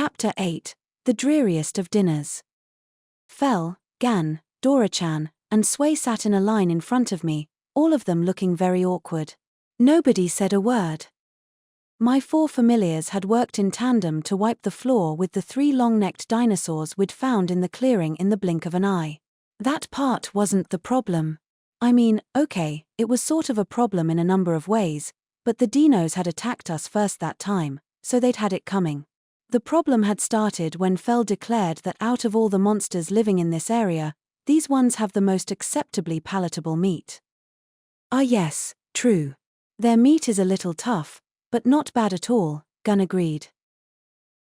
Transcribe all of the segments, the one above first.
Chapter 8. The Dreariest of Dinners. Fel, Gan, Dora-chan, and Sway sat in a line in front of me, all of them looking very awkward. Nobody said a word. My 4 familiars had worked in tandem to wipe the floor with the 3 long-necked dinosaurs we'd found in the clearing in the blink of an eye. That part wasn't the problem. I mean, okay, it was sort of a problem in a number of ways, but the dinos had attacked us first that time, so they'd had it coming. The problem had started when Fel declared that out of all the monsters living in this area, these ones have the most acceptably palatable meat. Ah yes, true. Their meat is a little tough, but not bad at all, Gun agreed.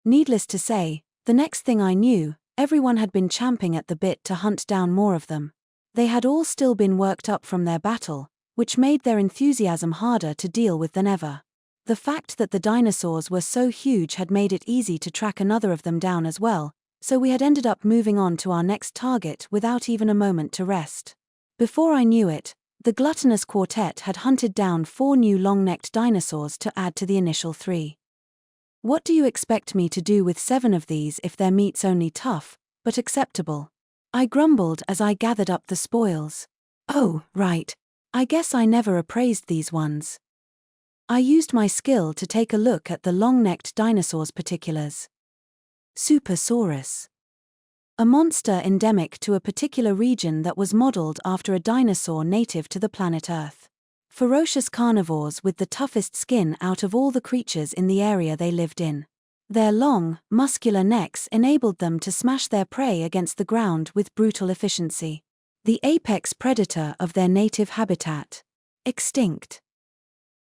Needless to say, the next thing I knew, everyone had been champing at the bit to hunt down more of them. They had all still been worked up from their battle, which made their enthusiasm harder to deal with than ever. The fact that the dinosaurs were so huge had made it easy to track another of them down as well, so we had ended up moving on to our next target without even a moment to rest. Before I knew it, the gluttonous quartet had hunted down 4 new long-necked dinosaurs to add to the initial 3. What do you expect me to do with 7 of these if their meat's only tough, but acceptable? I grumbled as I gathered up the spoils. Oh, right. I guess I never appraised these ones. I used my skill to take a look at the long-necked dinosaur's particulars. Supersaurus. A monster endemic to a particular region that was modeled after a dinosaur native to the planet Earth. Ferocious carnivores with the toughest skin out of all the creatures in the area they lived in. Their long, muscular necks enabled them to smash their prey against the ground with brutal efficiency. The apex predator of their native habitat. Extinct.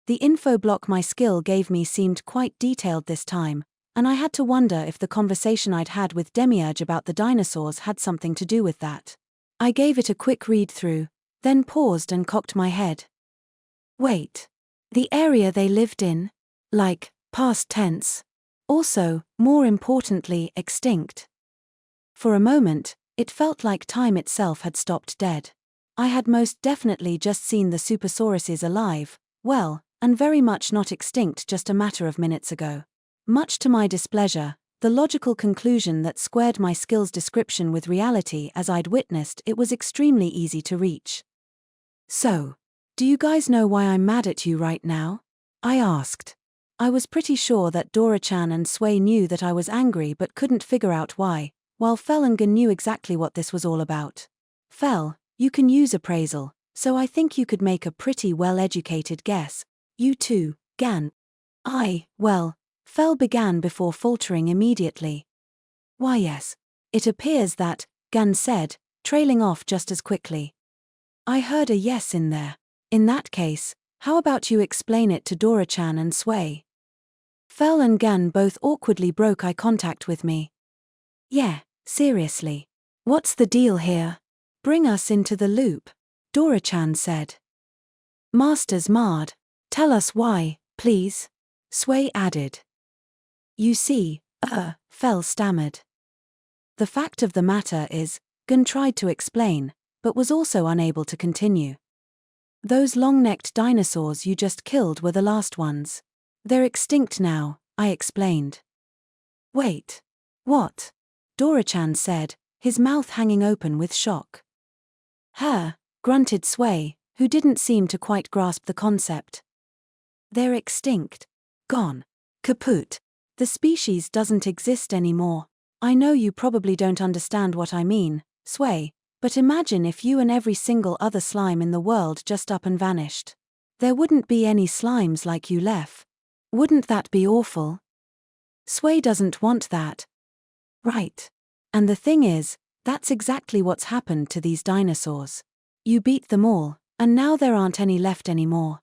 The info block my skill gave me seemed quite detailed this time, and I had to wonder if the conversation I'd had with Demiurge about the dinosaurs had something to do with that. I gave it a quick read-through, then paused and cocked my head. Wait. The area they lived in? Like, past tense. Also, more importantly, extinct. For a moment, it felt like time itself had stopped dead. I had most definitely just seen the Supersauruses alive, well, and very much not extinct just a matter of minutes ago. Much to my displeasure, the logical conclusion that squared my skill's description with reality as I'd witnessed it was extremely easy to reach. So, do you guys know why I'm mad at you right now? I asked. I was pretty sure that Dora-chan and Sway knew that I was angry but couldn't figure out why, while Fel and Gan knew exactly what this was all about. Fel, you can use appraisal, so I think you could make a pretty well-educated guess. You too, Gan. Well, Fel began before faltering immediately. Why yes. It appears that, Gan said, trailing off just as quickly. I heard a yes in there. In that case, how about you explain it to Dora-chan and Sway? Fel and Gan both awkwardly broke eye contact with me. Yeah, seriously. What's the deal here? Bring us into the loop, Dora-chan said. Masters marred. Tell us why, please, Sway added. You see, Fel stammered. The fact of the matter is, Gan tried to explain, but was also unable to continue. Those long-necked dinosaurs you just killed were the last ones. They're extinct now, I explained. Wait. What? Dora-chan said, his mouth hanging open with shock. Grunted Sway, who didn't seem to quite grasp the concept. They're extinct. Gone. Kaput. The species doesn't exist anymore. I know you probably don't understand what I mean, Sway, but imagine if you and every single other slime in the world just up and vanished. There wouldn't be any slimes like you left. Wouldn't that be awful? Sway doesn't want that. Right. And the thing is, that's exactly what's happened to these dinosaurs. You beat them all, and now there aren't any left anymore.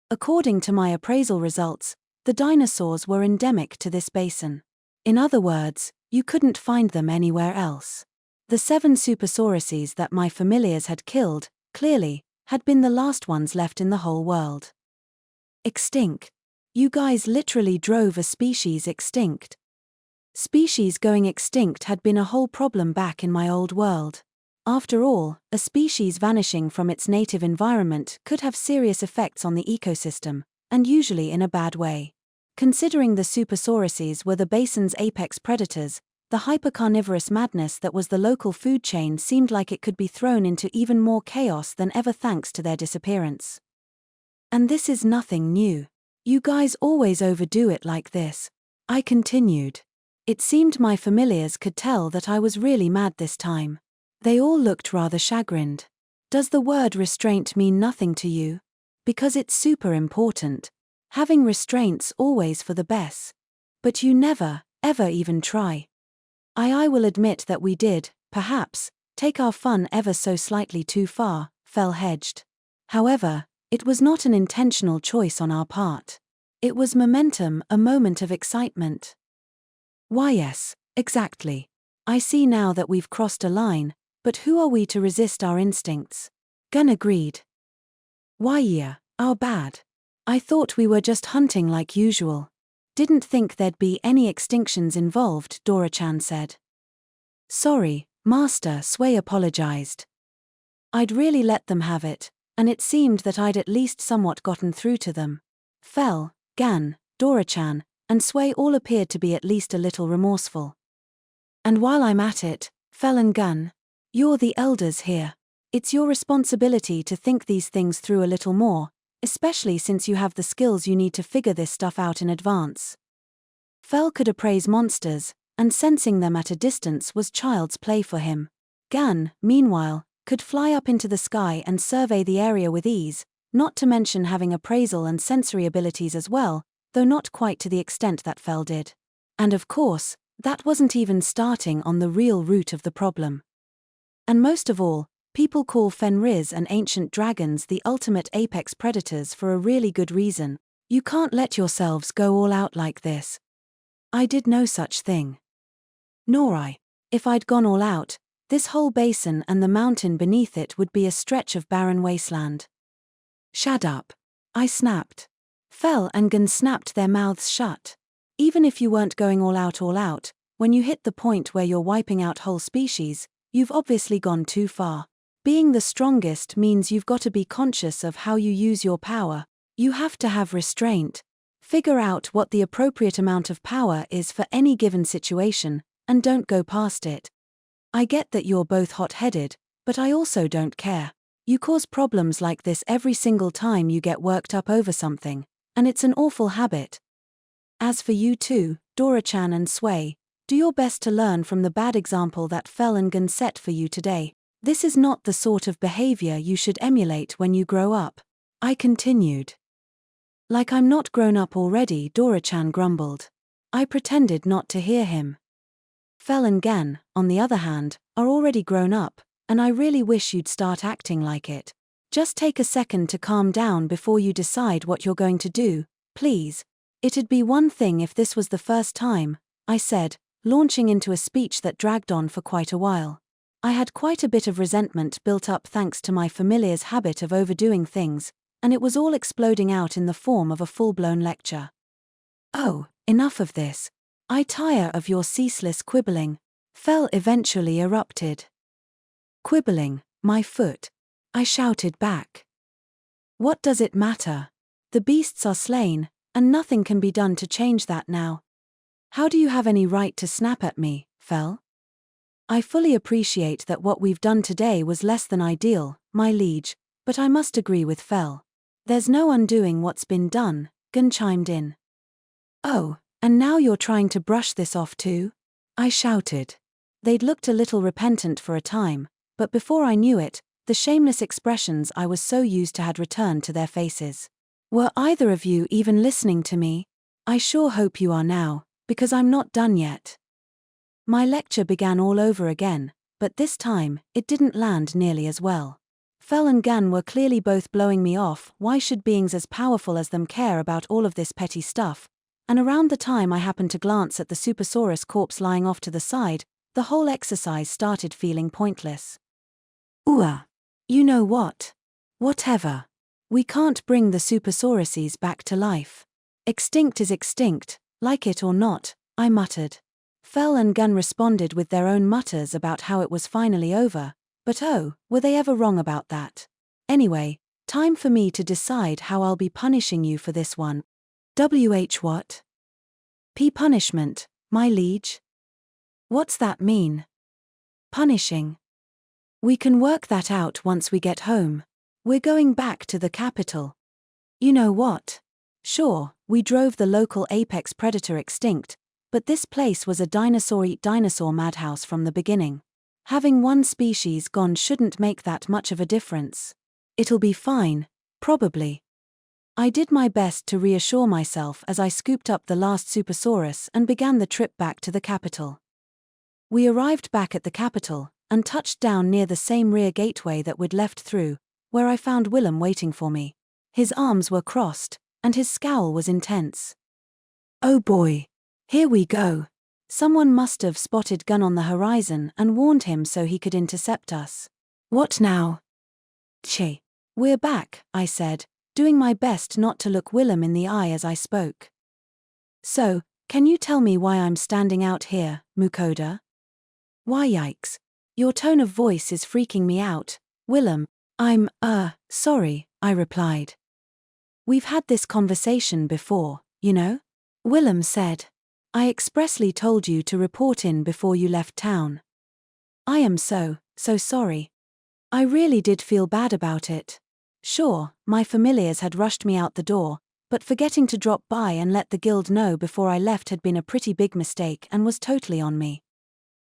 According to my appraisal results, the dinosaurs were endemic to this basin. In other words, you couldn't find them anywhere else. The 7 Supersauruses that my familiars had killed, clearly, had been the last ones left in the whole world. Extinct. You guys literally drove a species extinct. Species going extinct had been a whole problem back in my old world. After all, a species vanishing from its native environment could have serious effects on the ecosystem, and usually in a bad way. Considering the supersauruses were the basin's apex predators, the hypercarnivorous madness that was the local food chain seemed like it could be thrown into even more chaos than ever thanks to their disappearance. And this is nothing new. You guys always overdo it like this, I continued. It seemed my familiars could tell that I was really mad this time. They all looked rather chagrined. Does the word restraint mean nothing to you? Because it's super important. Having restraints always for the best. But you never, ever even try. I will admit that we did, perhaps, take our fun ever so slightly too far, Fell hedged. However, it was not an intentional choice on our part. It was momentum, a moment of excitement. Why yes, exactly. I see now that we've crossed a line, but who are we to resist our instincts? Gun agreed. Why yeah, our bad. I thought we were just hunting like usual. Didn't think there'd be any extinctions involved, Dora-chan said. Sorry, Master, Sway apologized. I'd really let them have it, and it seemed that I'd at least somewhat gotten through to them. Fell, Gan, Dora-chan, and Sway all appeared to be at least a little remorseful. And while I'm at it, Fell and Gun, you're the elders here. It's your responsibility to think these things through a little more, especially since you have the skills you need to figure this stuff out in advance. Fell could appraise monsters, and sensing them at a distance was child's play for him. Gan, meanwhile, could fly up into the sky and survey the area with ease, not to mention having appraisal and sensory abilities as well, though not quite to the extent that Fell did. And of course, that wasn't even starting on the real root of the problem. And most of all, people call Fenris and ancient dragons the ultimate apex predators for a really good reason. You can't let yourselves go all out like this. I did no such thing. Nor I. If I'd gone all out, this whole basin and the mountain beneath it would be a stretch of barren wasteland. Shut up. I snapped. Fell and Gun snapped their mouths shut. Even if you weren't going all out, when you hit the point where you're wiping out whole species, you've obviously gone too far. Being the strongest means you've got to be conscious of how you use your power. You have to have restraint. Figure out what the appropriate amount of power is for any given situation, and don't go past it. I get that you're both hot-headed, but I also don't care. You cause problems like this every single time you get worked up over something, and it's an awful habit. As for you two, Dora-chan and Sway, do your best to learn from the bad example that Fell and Gun set for you today. This is not the sort of behavior you should emulate when you grow up. I continued. Like I'm not grown up already, Dora-chan grumbled. I pretended not to hear him. Fell and Gan, on the other hand, are already grown up, and I really wish you'd start acting like it. Just take a second to calm down before you decide what you're going to do, please. It'd be one thing if this was the first time, I said, launching into a speech that dragged on for quite a while. I had quite a bit of resentment built up thanks to my familiar's habit of overdoing things, and it was all exploding out in the form of a full-blown lecture. Oh, enough of this. I tire of your ceaseless quibbling. Fell eventually erupted. Quibbling, my foot. I shouted back. What does it matter? The beasts are slain, and nothing can be done to change that now. How do you have any right to snap at me, Fell? I fully appreciate that what we've done today was less than ideal, my liege, but I must agree with Fell. There's no undoing what's been done, Gun chimed in. Oh, and now you're trying to brush this off too? I shouted. They'd looked a little repentant for a time, but before I knew it, the shameless expressions I was so used to had returned to their faces. Were either of you even listening to me? I sure hope you are now, because I'm not done yet. My lecture began all over again, but this time, it didn't land nearly as well. Fell and Gan were clearly both blowing me off. Why should beings as powerful as them care about all of this petty stuff? And around the time I happened to glance at the Supersaurus corpse lying off to the side, the whole exercise started feeling pointless. You know what? Whatever. We can't bring the Supersauruses back to life. Extinct is extinct, like it or not, I muttered. Fell and Gun responded with their own mutters about how it was finally over, but oh, were they ever wrong about that? Anyway, time for me to decide how I'll be punishing you for this one. What? Punishment, my liege? What's that mean? Punishing. We can work that out once we get home. We're going back to the capital. You know what? Sure, we drove the local apex predator extinct, but this place was a dinosaur-eat dinosaur madhouse from the beginning. Having one species gone shouldn't make that much of a difference. It'll be fine, probably. I did my best to reassure myself as I scooped up the last Supersaurus and began the trip back to the capital. We arrived back at the capital, and touched down near the same rear gateway that we'd left through, where I found Willem waiting for me. His arms were crossed, and his scowl was intense. Oh boy. Here we go. Someone must have spotted gun on the horizon and warned him so he could intercept us. What now? Che. We're back, I said, doing my best not to look Willem in the eye as I spoke. So, can you tell me why I'm standing out here, Mukouda? Why yikes. Your tone of voice is freaking me out, Willem. I'm, sorry, I replied. We've had this conversation before, you know? Willem said. I expressly told you to report in before you left town. I am so sorry. I really did feel bad about it. Sure, my familiars had rushed me out the door, but forgetting to drop by and let the guild know before I left had been a pretty big mistake and was totally on me.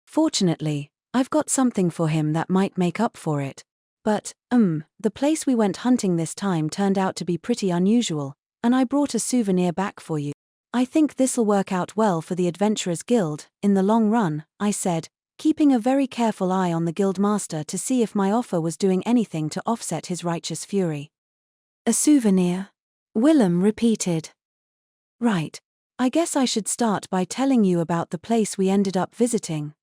Fortunately, I've got something for him that might make up for it. But, the place we went hunting this time turned out to be pretty unusual, and I brought a souvenir back for you. I think this'll work out well for the Adventurers Guild, in the long run, I said, keeping a very careful eye on the guildmaster to see if my offer was doing anything to offset his righteous fury. A souvenir? Willem repeated. Right. I guess I should start by telling you about the place we ended up visiting.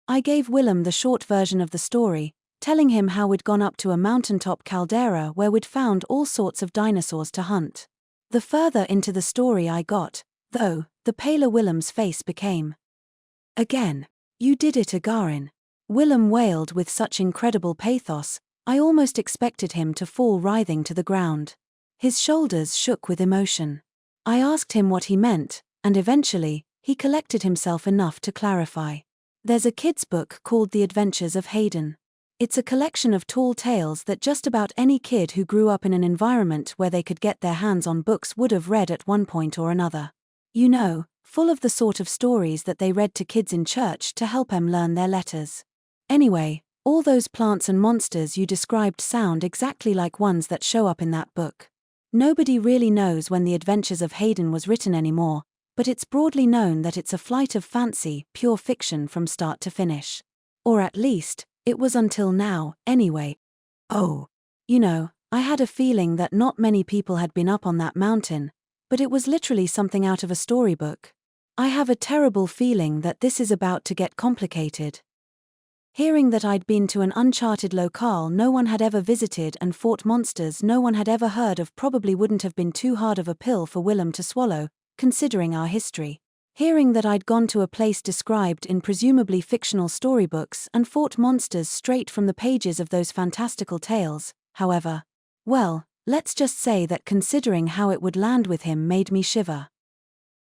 I gave Willem the short version of the story, telling him how we'd gone up to a mountaintop caldera where we'd found all sorts of dinosaurs to hunt. The further into the story I got, though, the paler Willem's face became. Again. You did it, Agarin. Willem wailed with such incredible pathos, I almost expected him to fall writhing to the ground. His shoulders shook with emotion. I asked him what he meant, and eventually, he collected himself enough to clarify. There's a kid's book called The Adventures of Hayden. It's a collection of tall tales that just about any kid who grew up in an environment where they could get their hands on books would have read at one point or another. You know, full of the sort of stories that they read to kids in church to help them learn their letters. Anyway, all those plants and monsters you described sound exactly like ones that show up in that book. Nobody really knows when The Adventures of Hayden was written anymore, but it's broadly known that it's a flight of fancy, pure fiction from start to finish. Or at least, it was until now, anyway. Oh. You know, I had a feeling that not many people had been up on that mountain, but it was literally something out of a storybook. I have a terrible feeling that this is about to get complicated. Hearing that I'd been to an uncharted locale no one had ever visited and fought monsters no one had ever heard of probably wouldn't have been too hard of a pill for Willem to swallow, considering our history. Hearing that I'd gone to a place described in presumably fictional storybooks and fought monsters straight from the pages of those fantastical tales, however, well, let's just say that considering how it would land with him made me shiver.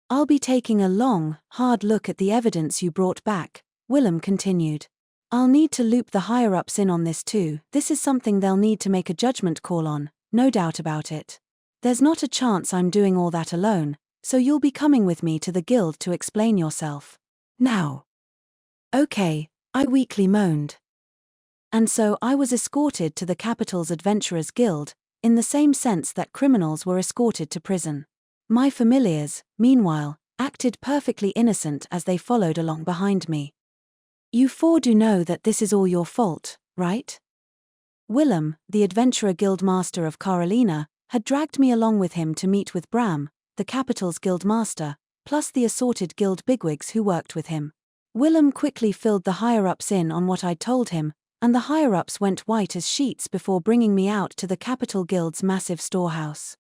I'll be taking a long, hard look at the evidence you brought back, Willem continued. I'll need to loop the higher-ups in on this too. This is something they'll need to make a judgment call on, no doubt about it. There's not a chance I'm doing all that alone, so you'll be coming with me to the guild to explain yourself. Now. Okay, I weakly moaned. And so I was escorted to the capital's Adventurers Guild, in the same sense that criminals were escorted to prison. My familiars, meanwhile, acted perfectly innocent as they followed along behind me. You four do know that this is all your fault, right? Willem, the Adventurer Guild Master of Carolina, had dragged me along with him to meet with Bram, the capital's guild master, plus the assorted guild bigwigs who worked with him. Willem quickly filled the higher-ups in on what I'd told him, and the higher-ups went white as sheets before bringing me out to the capital guild's massive storehouse.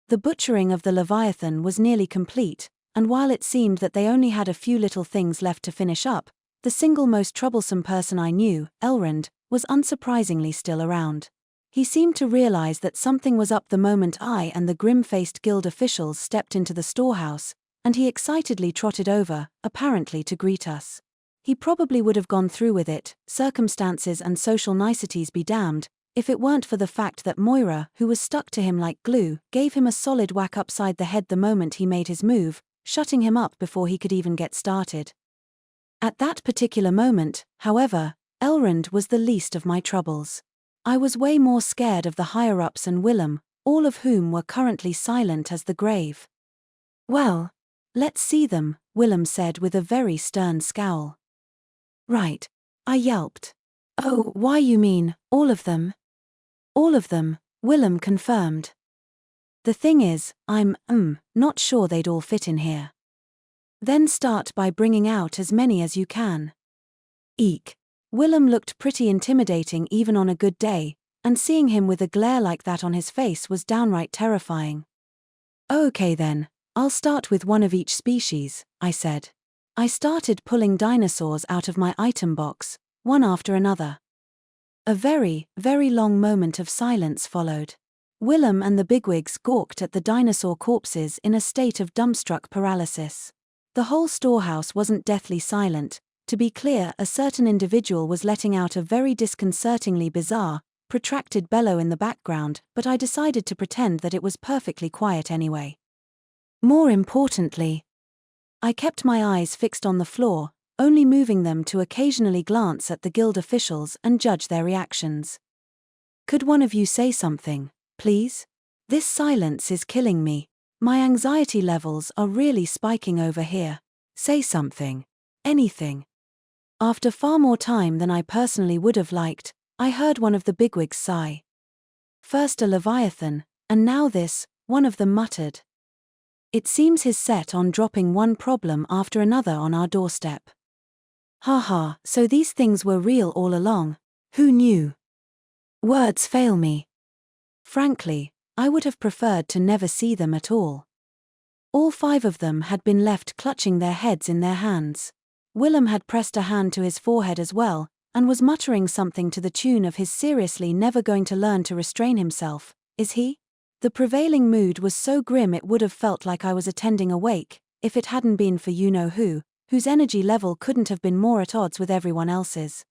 The butchering of the Leviathan was nearly complete, and while it seemed that they only had a few little things left to finish up, the single most troublesome person I knew, Elrond, was unsurprisingly still around. He seemed to realize that something was up the moment I and the grim-faced guild officials stepped into the storehouse, and he excitedly trotted over, apparently to greet us. He probably would have gone through with it, circumstances and social niceties be damned, if it weren't for the fact that Moira, who was stuck to him like glue, gave him a solid whack upside the head the moment he made his move, shutting him up before he could even get started. At that particular moment, however, Elrond was the least of my troubles. I was way more scared of the higher-ups and Willem, all of whom were currently silent as the grave. "Well, let's see them," Willem said with a very stern scowl. "Right," I yelped. "Oh, why you mean, all of them?" "All of them," Willem confirmed. "The thing is, I'm, not sure they'd all fit in here." "Then start by bringing out as many as you can." Eek. Willem looked pretty intimidating even on a good day, and seeing him with a glare like that on his face was downright terrifying. "Okay then, I'll start with one of each species," I said. I started pulling dinosaurs out of my item box, one after another. A very, very long moment of silence followed. Willem and the bigwigs gawked at the dinosaur corpses in a state of dumbstruck paralysis. The whole storehouse wasn't deathly silent. To be clear, a certain individual was letting out a very disconcertingly bizarre, protracted bellow in the background, but I decided to pretend that it was perfectly quiet anyway. More importantly, I kept my eyes fixed on the floor, only moving them to occasionally glance at the guild officials and judge their reactions. "Could one of you say something, please? This silence is killing me. My anxiety levels are really spiking over here. Say something. Anything." After far more time than I personally would have liked, I heard one of the bigwigs sigh. "First a Leviathan, and now this," one of them muttered. "It seems he's set on dropping one problem after another on our doorstep." Haha, so these things were real all along. Who knew? Words fail me. Frankly, I would have preferred to never see them at all. All 5 of them had been left clutching their heads in their hands. Willem had pressed a hand to his forehead as well, and was muttering something to the tune of his seriously never going to learn to restrain himself, is he? The prevailing mood was so grim it would have felt like I was attending a wake, if it hadn't been for you-know-who, whose energy level couldn't have been more at odds with everyone else's.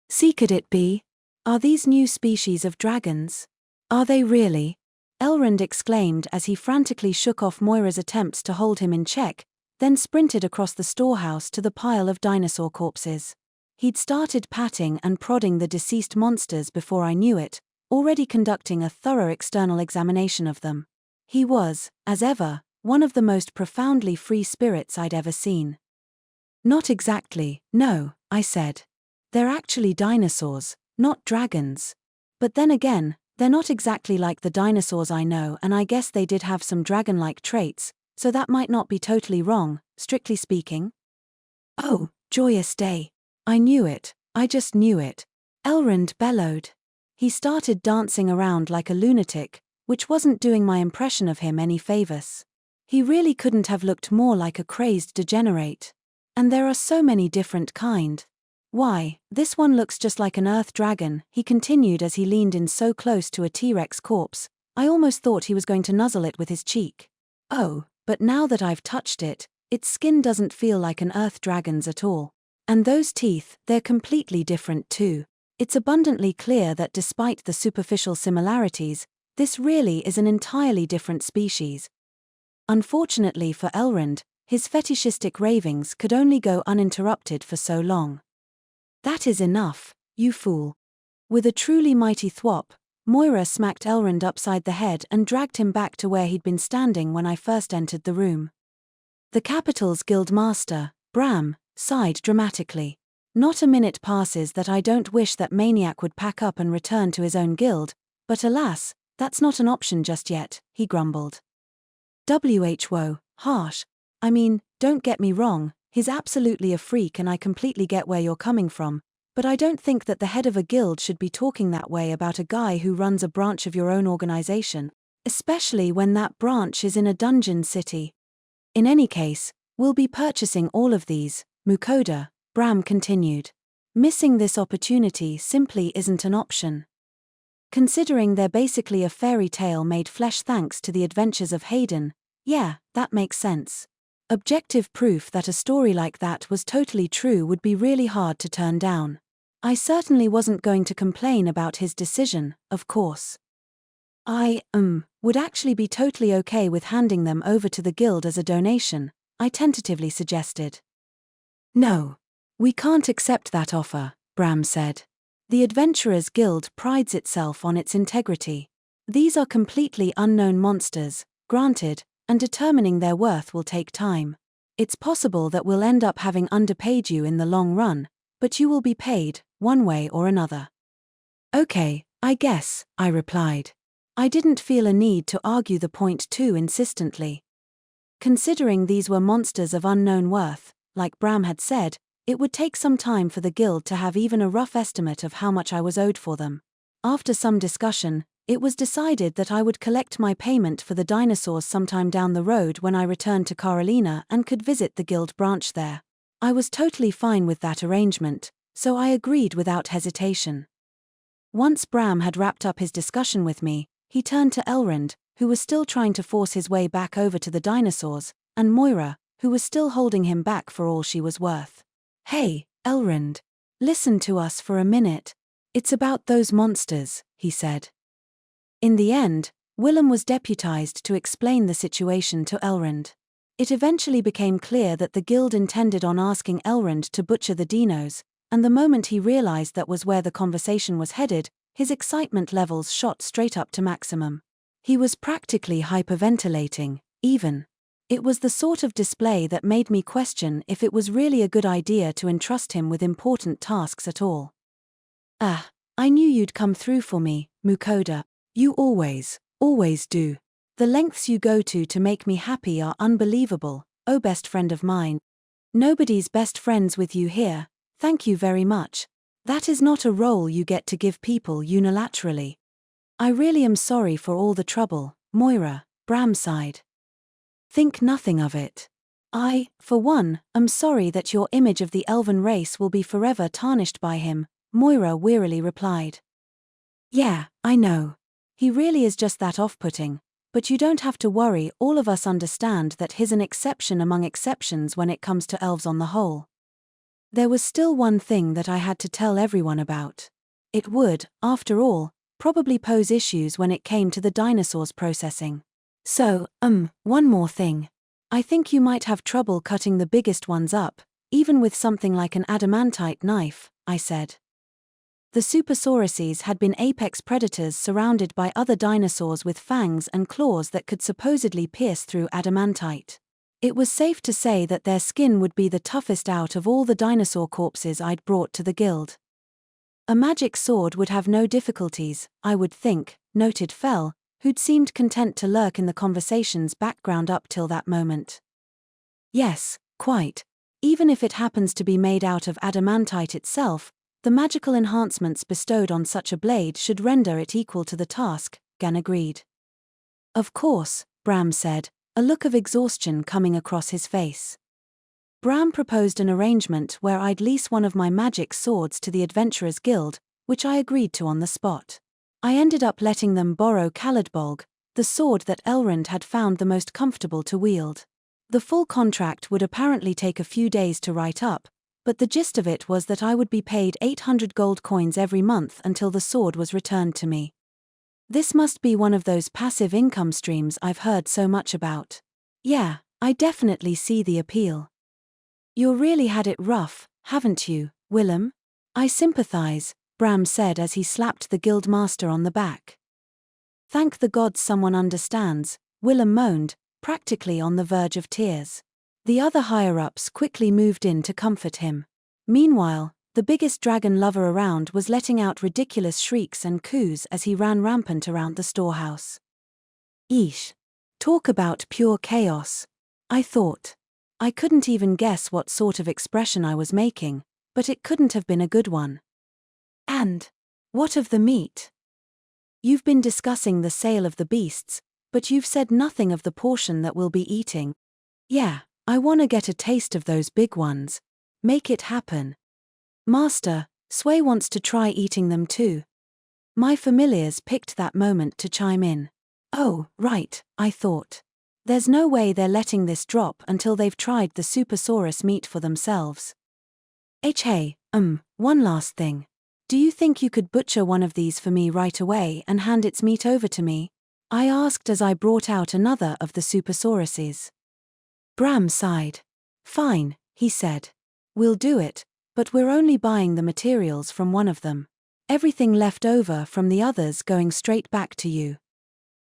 "See, could it be? Are these new species of dragons? Are they really?" Elrond exclaimed as he frantically shook off Moira's attempts to hold him in check, then sprinted across the storehouse to the pile of dinosaur corpses. He'd started patting and prodding the deceased monsters before I knew it, already conducting a thorough external examination of them. He was, as ever, one of the most profoundly free spirits I'd ever seen. "Not exactly, no," I said. "They're actually dinosaurs, not dragons. But then again, they're not exactly like the dinosaurs I know, and I guess they did have some dragon-like traits, so that might not be totally wrong, strictly speaking." "Oh, joyous day. I knew it, I just knew it," Elrond bellowed. He started dancing around like a lunatic, which wasn't doing my impression of him any favors. He really couldn't have looked more like a crazed degenerate. "And there are so many different kind. Why, this one looks just like an earth dragon," he continued as he leaned in so close to a T-Rex corpse, I almost thought he was going to nuzzle it with his cheek. "Oh, but now that I've touched it, its skin doesn't feel like an earth dragon's at all. And those teeth, they're completely different too. It's abundantly clear that despite the superficial similarities, this really is an entirely different species." Unfortunately for Elrond, his fetishistic ravings could only go uninterrupted for so long. "That is enough, you fool." With a truly mighty thwop, Moira smacked Elrond upside the head and dragged him back to where he'd been standing when I first entered the room. The Capital's Guild Master, Bram, sighed dramatically. "Not a minute passes that I don't wish that maniac would pack up and return to his own guild, but alas, that's not an option just yet," he grumbled. "Whoa, harsh. I mean, don't get me wrong, he's absolutely a freak and I completely get where you're coming from, but I don't think that the head of a guild should be talking that way about a guy who runs a branch of your own organization, especially when that branch is in a dungeon city. In any case, we'll be purchasing all of these, Mukouda," Bram continued. "Missing this opportunity simply isn't an option. Considering they're basically a fairy tale made flesh thanks to the adventures of Hayden, yeah, that makes sense. Objective proof that a story like that was totally true would be really hard to turn down. I certainly wasn't going to complain about his decision, of course. I, would actually be totally okay with handing them over to the guild as a donation, I tentatively suggested. No. We can't accept that offer, Bram said. The Adventurers Guild prides itself on its integrity. These are completely unknown monsters, granted, and determining their worth will take time. It's possible that we'll end up having underpaid you in the long run, but you will be paid, one way or another. Okay, I guess, I replied. I didn't feel a need to argue the point too insistently. Considering these were monsters of unknown worth, like Bram had said, it would take some time for the guild to have even a rough estimate of how much I was owed for them. After some discussion, it was decided that I would collect my payment for the dinosaurs sometime down the road when I returned to Carolina and could visit the guild branch there. I was totally fine with that arrangement, so I agreed without hesitation. Once Bram had wrapped up his discussion with me, he turned to Elrond, who was still trying to force his way back over to the dinosaurs, and Moira, who was still holding him back for all she was worth. Hey, Elrond. Listen to us for a minute. It's about those monsters, he said. In the end, Willem was deputized to explain the situation to Elrond. It eventually became clear that the guild intended on asking Elrond to butcher the dinos, and the moment he realized that was where the conversation was headed, his excitement levels shot straight up to maximum. He was practically hyperventilating, even. It was the sort of display that made me question if it was really a good idea to entrust him with important tasks at all. I knew you'd come through for me, Mukouda. You always do. The lengths you go to make me happy are unbelievable, oh best friend of mine. Nobody's best friends with you here, thank you very much. That is not a role you get to give people unilaterally. I really am sorry for all the trouble, Moira, Bram sighed. Think nothing of it. I, for one, am sorry that your image of the elven race will be forever tarnished by him, Moira wearily replied. Yeah, I know. He really is just that off-putting, but you don't have to worry, all of us understand that he's an exception among exceptions when it comes to elves on the whole. There was still one thing that I had to tell everyone about. It would, after all, probably pose issues when it came to the dinosaurs processing. So, one more thing. I think you might have trouble cutting the biggest ones up, even with something like an adamantite knife, I said. The Supersauruses had been apex predators surrounded by other dinosaurs with fangs and claws that could supposedly pierce through adamantite. It was safe to say that their skin would be the toughest out of all the dinosaur corpses I'd brought to the guild. A magic sword would have no difficulties, I would think, noted Fell, who'd seemed content to lurk in the conversation's background up till that moment. Yes, quite. Even if it happens to be made out of adamantite itself, the magical enhancements bestowed on such a blade should render it equal to the task, Gan agreed. Of course, Bram said, a look of exhaustion coming across his face. Bram proposed an arrangement where I'd lease one of my magic swords to the Adventurers Guild, which I agreed to on the spot. I ended up letting them borrow Caladbolg, the sword that Elrond had found the most comfortable to wield. The full contract would apparently take a few days to write up, but the gist of it was that I would be paid 800 gold coins every month until the sword was returned to me. This must be one of those passive income streams I've heard so much about. Yeah, I definitely see the appeal. You really had it rough, haven't you, Willem? I sympathize, Bram said as he slapped the guildmaster on the back. Thank the gods someone understands, Willem moaned, practically on the verge of tears. The other higher-ups quickly moved in to comfort him. Meanwhile, the biggest dragon lover around was letting out ridiculous shrieks and coos as he ran rampant around the storehouse. Eesh. Talk about pure chaos. I thought. I couldn't even guess what sort of expression I was making, but it couldn't have been a good one. And what of the meat? You've been discussing the sale of the beasts, but you've said nothing of the portion that we'll be eating. Yeah, I want to get a taste of those big ones. Make it happen. Master, Sway wants to try eating them too. My familiars picked that moment to chime in. Oh, right, I thought. There's no way they're letting this drop until they've tried the Supersaurus meat for themselves. Hey, one last thing. Do you think you could butcher one of these for me right away and hand its meat over to me? I asked as I brought out another of the Supersauruses. Bram sighed. Fine, he said. We'll do it, but we're only buying the materials from one of them. Everything left over from the others going straight back to you.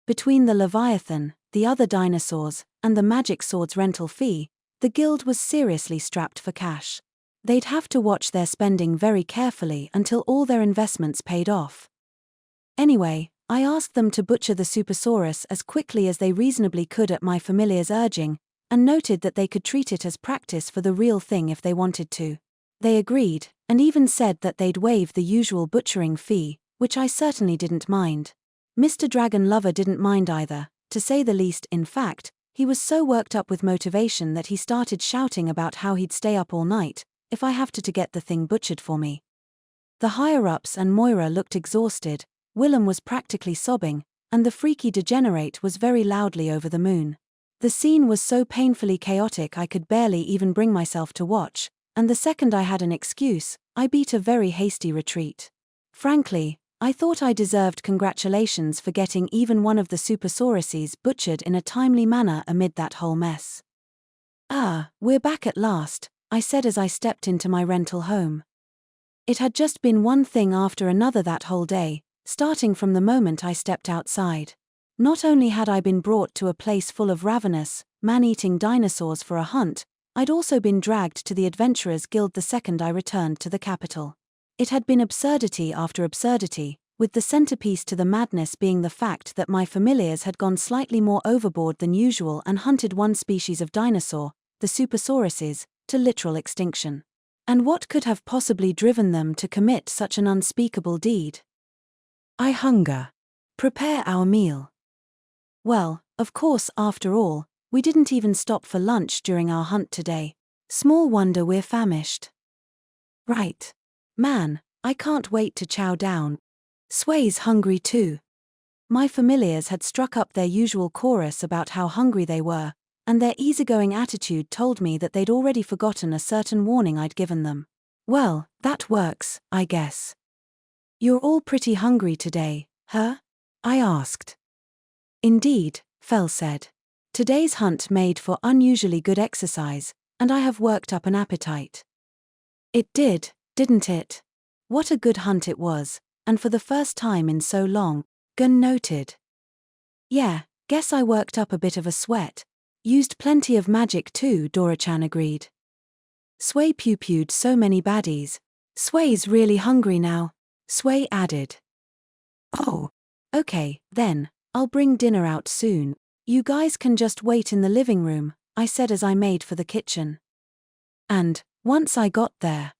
Between the Leviathan, the other dinosaurs, and the magic sword's rental fee, the guild was seriously strapped for cash. They'd have to watch their spending very carefully until all their investments paid off. Anyway, I asked them to butcher the Supersaurus as quickly as they reasonably could at my familiar's urging, and noted that they could treat it as practice for the real thing if they wanted to. They agreed, and even said that they'd waive the usual butchering fee, which I certainly didn't mind. Mr. Dragon Lover didn't mind either, to say the least. In fact, he was so worked up with motivation that he started shouting about how he'd stay up all night, if I have to get the thing butchered for me. The higher-ups and Moira looked exhausted, Willem was practically sobbing, and the freaky degenerate was very loudly over the moon. The scene was so painfully chaotic I could barely even bring myself to watch, and the second I had an excuse, I beat a very hasty retreat. Frankly, I thought I deserved congratulations for getting even one of the Supersauruses butchered in a timely manner amid that whole mess. We're back at last, I said as I stepped into my rental home. It had just been one thing after another that whole day, starting from the moment I stepped outside. Not only had I been brought to a place full of ravenous, man-eating dinosaurs for a hunt, I'd also been dragged to the Adventurers Guild the second I returned to the capital. It had been absurdity after absurdity, with the centerpiece to the madness being the fact that my familiars had gone slightly more overboard than usual and hunted one species of dinosaur, the Supersauruses, to literal extinction. And what could have possibly driven them to commit such an unspeakable deed? I hunger. Prepare our meal. Well, of course, after all, we didn't even stop for lunch during our hunt today. Small wonder we're famished. Right. Man, I can't wait to chow down. Sway's hungry too. My familiars had struck up their usual chorus about how hungry they were, and their easygoing attitude told me that they'd already forgotten a certain warning I'd given them. Well, that works, I guess. You're all pretty hungry today, huh? I asked. Indeed, Fell said. Today's hunt made for unusually good exercise, and I have worked up an appetite. It did, didn't it? What a good hunt it was, and for the first time in so long, Gun noted. Yeah, guess I worked up a bit of a sweat. Used plenty of magic too, Dora-chan agreed. Sway pew-pewed so many baddies. Sway's really hungry now, Sway added. Oh. Okay, then, I'll bring dinner out soon. You guys can just wait in the living room, I said as I made for the kitchen. And, once I got there,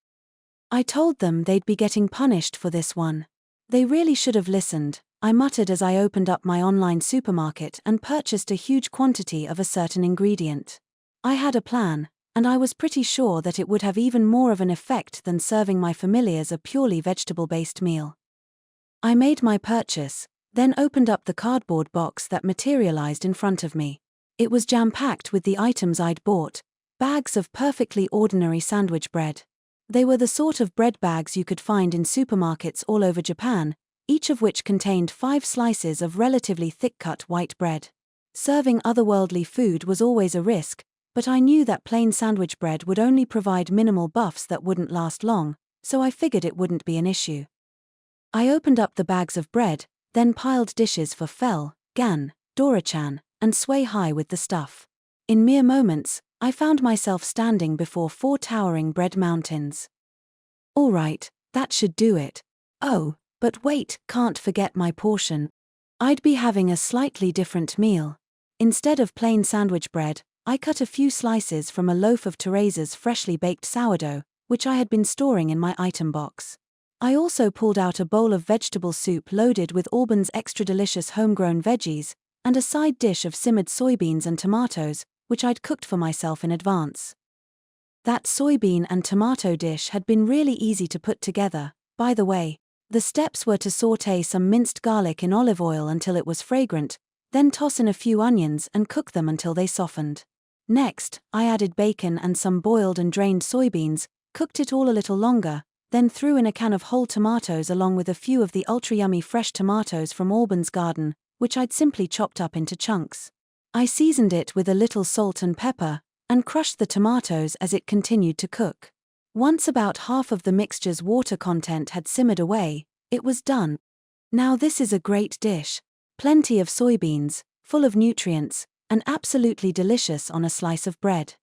I told them they'd be getting punished for this one. They really should have listened, I muttered as I opened up my online supermarket and purchased a huge quantity of a certain ingredient. I had a plan, and I was pretty sure that it would have even more of an effect than serving my familiars a purely vegetable-based meal. I made my purchase, then opened up the cardboard box that materialized in front of me. It was jam-packed with the items I'd bought, bags of perfectly ordinary sandwich bread. They were the sort of bread bags you could find in supermarkets all over Japan, each of which contained 5 slices of relatively thick-cut white bread. Serving otherworldly food was always a risk, but I knew that plain sandwich bread would only provide minimal buffs that wouldn't last long, so I figured it wouldn't be an issue. I opened up the bags of bread, then piled dishes for Fell, Gan, Dora-chan, and Sway high with the stuff. In mere moments, I found myself standing before 4 towering bread mountains. All right, that should do it. Oh, but wait, can't forget my portion. I'd be having a slightly different meal. Instead of plain sandwich bread, I cut a few slices from a loaf of Teresa's freshly baked sourdough, which I had been storing in my item box. I also pulled out a bowl of vegetable soup loaded with Albans extra delicious homegrown veggies, and a side dish of simmered soybeans and tomatoes, which I'd cooked for myself in advance. That soybean and tomato dish had been really easy to put together, by the way. The steps were to sauté some minced garlic in olive oil until it was fragrant, then toss in a few onions and cook them until they softened. Next, I added bacon and some boiled and drained soybeans, cooked it all a little longer, then threw in a can of whole tomatoes along with a few of the ultra-yummy fresh tomatoes from Auburn's garden, which I'd simply chopped up into chunks. I seasoned it with a little salt and pepper, and crushed the tomatoes as it continued to cook. Once about half of the mixture's water content had simmered away, it was done. Now this is a great dish. Plenty of soybeans, full of nutrients, and absolutely delicious on a slice of bread.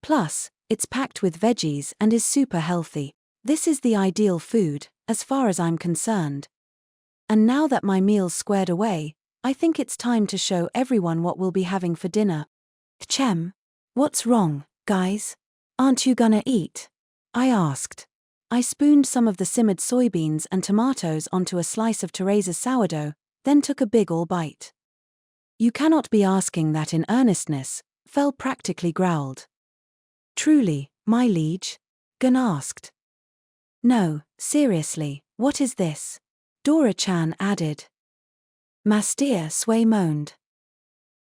Plus, it's packed with veggies and is super healthy. This is the ideal food, as far as I'm concerned. And now that my meal's squared away, I think it's time to show everyone what we'll be having for dinner. Chem. What's wrong, guys? Aren't you gonna eat? I asked. I spooned some of the simmered soybeans and tomatoes onto a slice of Teresa's sourdough, then took a big all bite. You cannot be asking that in earnestness, Fel practically growled. Truly, my liege? Gan asked. No, seriously, what is this? Dora-chan added. Mastia Sway moaned.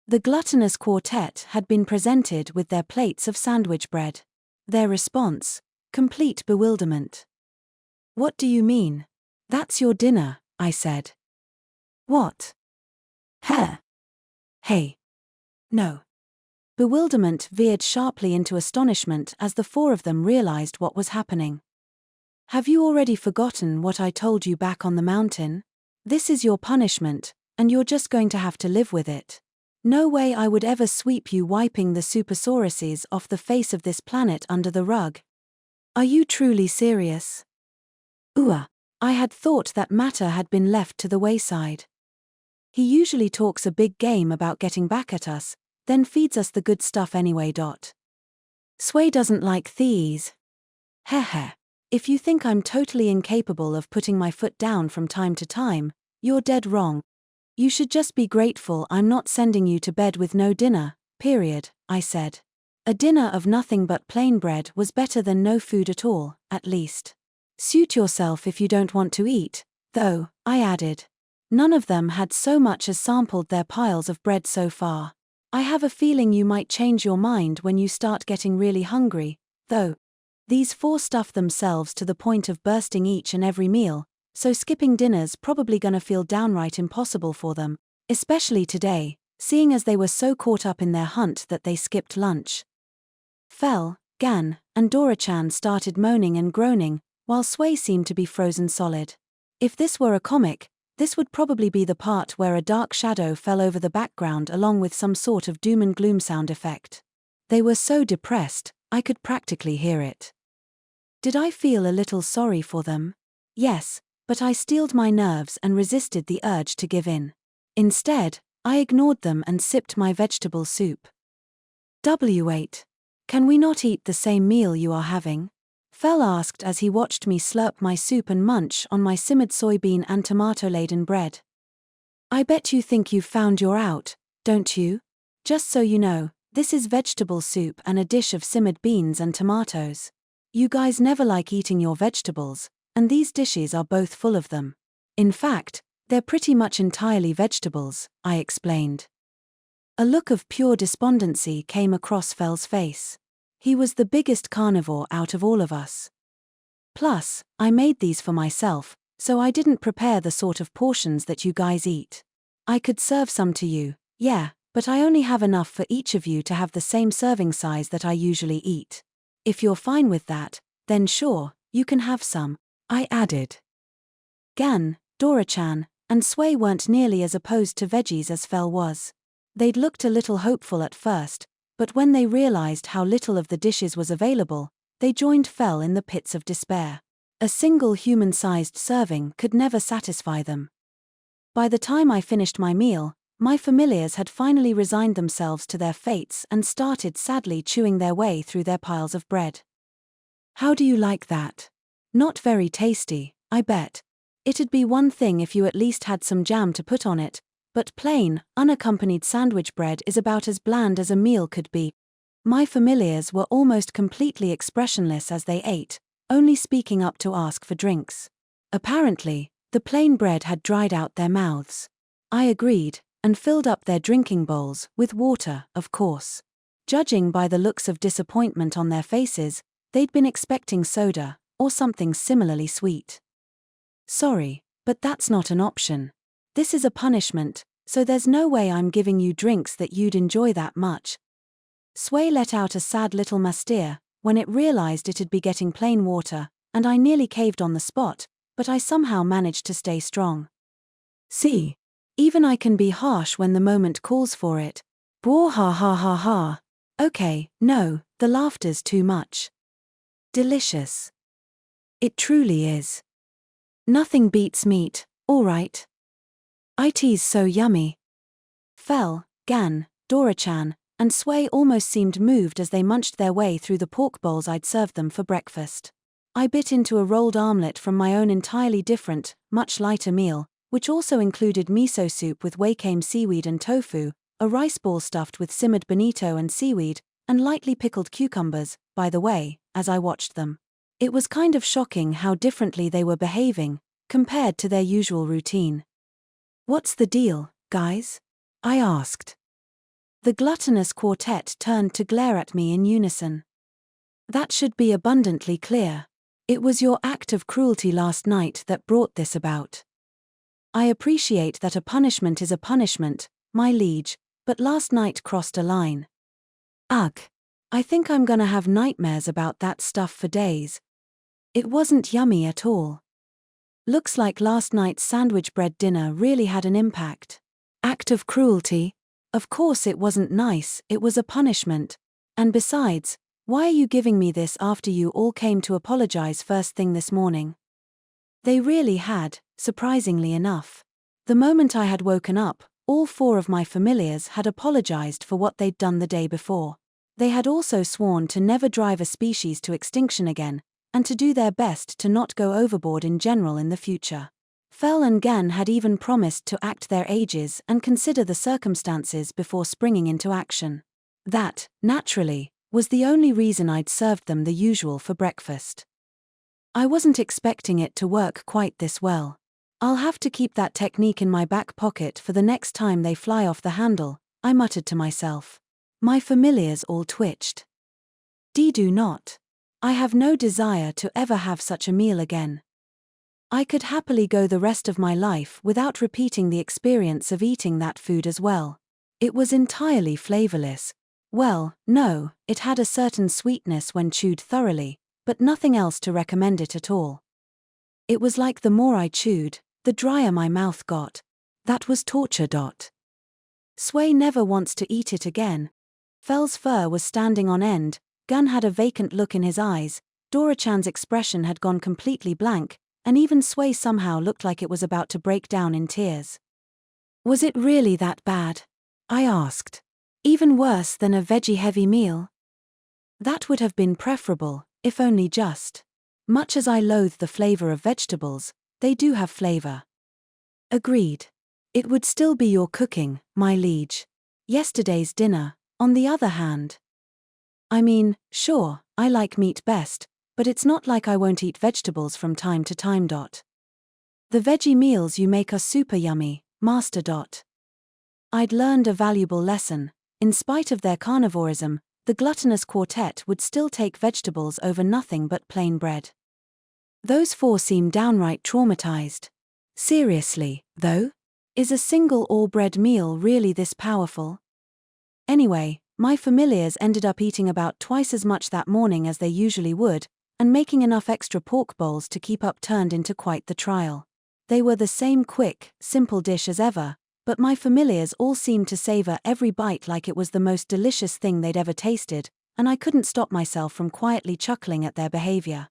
The gluttonous quartet had been presented with their plates of sandwich bread. Their response? Complete bewilderment. What do you mean? That's your dinner, I said. What? Heh. Hey. No. Bewilderment veered sharply into astonishment as the four of them realized what was happening. Have you already forgotten what I told you back on the mountain? This is your punishment, and you're just going to have to live with it. No way I would ever sweep you wiping the supersauruses off the face of this planet under the rug. Are you truly serious? I had thought that matter had been left to the wayside. He usually talks a big game about getting back at us, then feeds us the good stuff anyway. Sway doesn't like thieves. Heh. If you think I'm totally incapable of putting my foot down from time to time, you're dead wrong. You should just be grateful I'm not sending you to bed with no dinner, period, I said. A dinner of nothing but plain bread was better than no food at all, at least. Suit yourself if you don't want to eat, though, I added. None of them had so much as sampled their piles of bread so far. I have a feeling you might change your mind when you start getting really hungry, though. These four stuff themselves to the point of bursting each and every meal, so skipping dinner's probably gonna feel downright impossible for them, especially today, seeing as they were so caught up in their hunt that they skipped lunch. Fel, Gan, and Dora-chan started moaning and groaning, while Sway seemed to be frozen solid. If this were a comic, this would probably be the part where a dark shadow fell over the background along with some sort of doom and gloom sound effect. They were so depressed, I could practically hear it. Did I feel a little sorry for them? Yes, but I steeled my nerves and resisted the urge to give in. Instead, I ignored them and sipped my vegetable soup. W8. Can we not eat the same meal you are having? Fel asked as he watched me slurp my soup and munch on my simmered soybean and tomato-laden bread. I bet you think you've found your out, don't you? Just so you know, this is vegetable soup and a dish of simmered beans and tomatoes. You guys never like eating your vegetables, and these dishes are both full of them. In fact, they're pretty much entirely vegetables, I explained. A look of pure despondency came across Fel's face. He was the biggest carnivore out of all of us. Plus, I made these for myself, so I didn't prepare the sort of portions that you guys eat. I could serve some to you, yeah, but I only have enough for each of you to have the same serving size that I usually eat. If you're fine with that, then sure, you can have some, I added. Gan, Dora-chan, and Sway weren't nearly as opposed to veggies as Fel was. They'd looked a little hopeful at first, but when they realized how little of the dishes was available, they joined Fel in the pits of despair. A single human-sized serving could never satisfy them. By the time I finished my meal, my familiars had finally resigned themselves to their fates and started sadly chewing their way through their piles of bread. How do you like that? Not very tasty, I bet. It'd be one thing if you at least had some jam to put on it, but plain, unaccompanied sandwich bread is about as bland as a meal could be. My familiars were almost completely expressionless as they ate, only speaking up to ask for drinks. Apparently, the plain bread had dried out their mouths. I agreed, and filled up their drinking bowls, with water, of course. Judging by the looks of disappointment on their faces, they'd been expecting soda, or something similarly sweet. Sorry, but that's not an option. This is a punishment, so there's no way I'm giving you drinks that you'd enjoy that much. Sway let out a sad little masteer when it realized it'd be getting plain water, and I nearly caved on the spot, but I somehow managed to stay strong. See? Even I can be harsh when the moment calls for it. Bwah ha ha ha ha. Okay, no, the laughter's too much. Delicious. It truly is. Nothing beats meat, alright. It's so yummy. Fel, Gan, Dora-chan, and Sway almost seemed moved as they munched their way through the pork bowls I'd served them for breakfast. I bit into a rolled armlet from my own entirely different, much lighter meal, which also included miso soup with wakame seaweed and tofu, a rice ball stuffed with simmered bonito and seaweed, and lightly pickled cucumbers, by the way, as I watched them. It was kind of shocking how differently they were behaving, compared to their usual routine. What's the deal, guys? I asked. The gluttonous quartet turned to glare at me in unison. That should be abundantly clear. It was your act of cruelty last night that brought this about. I appreciate that a punishment is a punishment, my liege, but last night crossed a line. Ugh. I think I'm gonna have nightmares about that stuff for days. It wasn't yummy at all. Looks like last night's sandwich bread dinner really had an impact. Act of cruelty? Of course it wasn't nice, it was a punishment. And besides, why are you giving me this after you all came to apologize first thing this morning? They really had, surprisingly enough. The moment I had woken up, all 4 of my familiars had apologized for what they'd done the day before. They had also sworn to never drive a species to extinction again, and to do their best to not go overboard in general in the future. Fel and Gan had even promised to act their ages and consider the circumstances before springing into action. That, naturally, was the only reason I'd served them the usual for breakfast. I wasn't expecting it to work quite this well. I'll have to keep that technique in my back pocket for the next time they fly off the handle, I muttered to myself. My familiars all twitched. Do not. I have no desire to ever have such a meal again. I could happily go the rest of my life without repeating the experience of eating that food as well. It was entirely flavorless. Well, no, it had a certain sweetness when chewed thoroughly, but nothing else to recommend it at all. It was like the more I chewed, the drier my mouth got. That was torture. Sway never wants to eat it again. Fel's fur was standing on end, Gun had a vacant look in his eyes, Dora-chan's expression had gone completely blank, and even Sway somehow looked like it was about to break down in tears. Was it really that bad? I asked. Even worse than a veggie-heavy meal? That would have been preferable, if only just. Much as I loathe the flavor of vegetables, they do have flavor. Agreed. It would still be your cooking, my liege. Yesterday's dinner, on the other hand. I mean, sure, I like meat best, but it's not like I won't eat vegetables from time to time. The veggie meals you make are super yummy, master. I'd learned a valuable lesson. In spite of their carnivorism, the gluttonous quartet would still take vegetables over nothing but plain bread. Those 4 seemed downright traumatized. Seriously, though? Is a single all-bread meal really this powerful? Anyway, my familiars ended up eating about twice as much that morning as they usually would, and making enough extra pork bowls to keep up turned into quite the trial. They were the same quick, simple dish as ever, but my familiars all seemed to savor every bite like it was the most delicious thing they'd ever tasted, and I couldn't stop myself from quietly chuckling at their behavior.